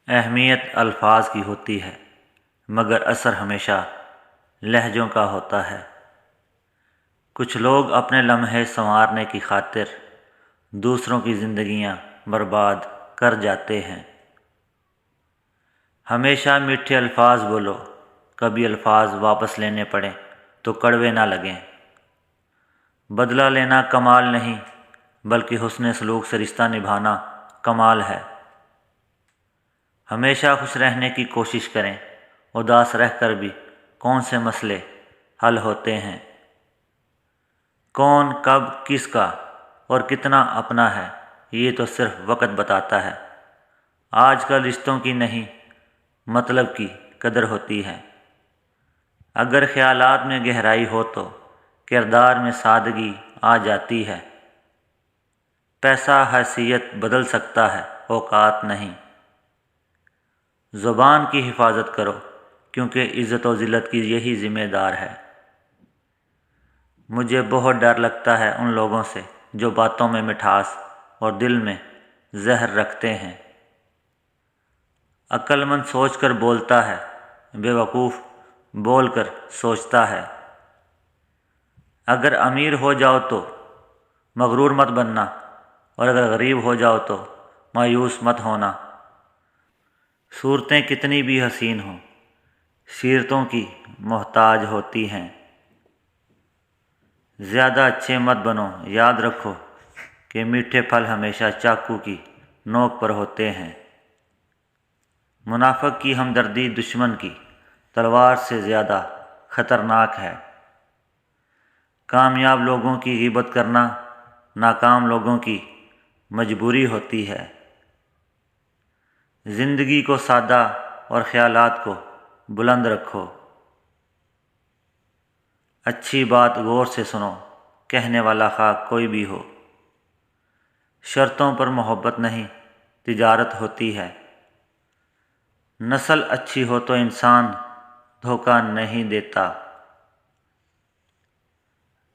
اہمیت الفاظ کی ہوتی ہے مگر اثر ہمیشہ لہجوں کا ہوتا ہے۔ کچھ لوگ اپنے لمحے سنوارنے کی خاطر دوسروں کی زندگیاں برباد کر جاتے ہیں۔ ہمیشہ میٹھے الفاظ بولو، کبھی الفاظ واپس لینے پڑیں تو کڑوے نہ لگیں۔ بدلہ لینا کمال نہیں بلکہ حسن سلوک سے رشتہ نبھانا کمال ہے۔ ہمیشہ خوش رہنے کی کوشش کریں، اداس رہ کر بھی کون سے مسئلے حل ہوتے ہیں۔ کون کب کس کا اور کتنا اپنا ہے یہ تو صرف وقت بتاتا ہے۔ آج کل رشتوں کی نہیں مطلب کی قدر ہوتی ہے۔ اگر خیالات میں گہرائی ہو تو کردار میں سادگی آ جاتی ہے۔ پیسہ حیثیت بدل سکتا ہے، اوقات نہیں۔ زبان کی حفاظت کرو کیونکہ عزت و ذلت کی یہی ذمہ دار ہے۔ مجھے بہت ڈر لگتا ہے ان لوگوں سے جو باتوں میں مٹھاس اور دل میں زہر رکھتے ہیں۔ عقل مند سوچ کر بولتا ہے، بے وقوف بول کر سوچتا ہے۔ اگر امیر ہو جاؤ تو مغرور مت بننا اور اگر غریب ہو جاؤ تو مایوس مت ہونا۔ صورتیں کتنی بھی حسین ہوں، سیرتوں کی محتاج ہوتی ہیں۔ زیادہ اچھے مت بنو، یاد رکھو کہ میٹھے پھل ہمیشہ چاقو کی نوک پر ہوتے ہیں۔ منافق کی ہمدردی دشمن کی تلوار سے زیادہ خطرناک ہے۔ کامیاب لوگوں کی غیبت کرنا ناکام لوگوں کی مجبوری ہوتی ہے۔ زندگی کو سادہ اور خیالات کو بلند رکھو۔ اچھی بات غور سے سنو، کہنے والا خواہ کوئی بھی ہو۔ شرطوں پر محبت نہیں، تجارت ہوتی ہے۔ نسل اچھی ہو تو انسان دھوکہ نہیں دیتا۔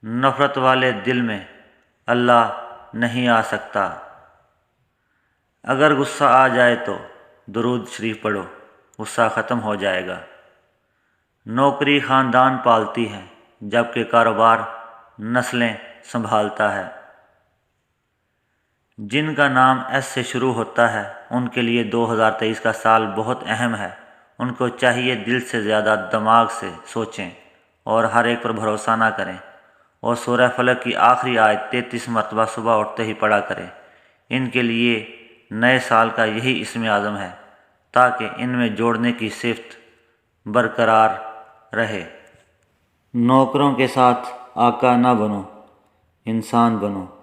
نفرت والے دل میں اللہ نہیں آ سکتا۔ اگر غصہ آ جائے تو درود شریف پڑھو، غصہ ختم ہو جائے گا۔ نوکری خاندان پالتی ہے جبکہ کاروبار نسلیں سنبھالتا ہے۔ جن کا نام ایس سے شروع ہوتا ہے ان کے لیے 2023 کا سال بہت اہم ہے۔ ان کو چاہیے دل سے زیادہ دماغ سے سوچیں اور ہر ایک پر بھروسہ نہ کریں، اور سورہ فلق کی آخری آیت 33 مرتبہ صبح اٹھتے ہی پڑھا کریں۔ ان کے لیے نئے سال کا یہی اسم اعظم ہے تاکہ ان میں جوڑنے کی صفت برقرار رہے۔ نوکروں کے ساتھ آقا نہ بنو، انسان بنو۔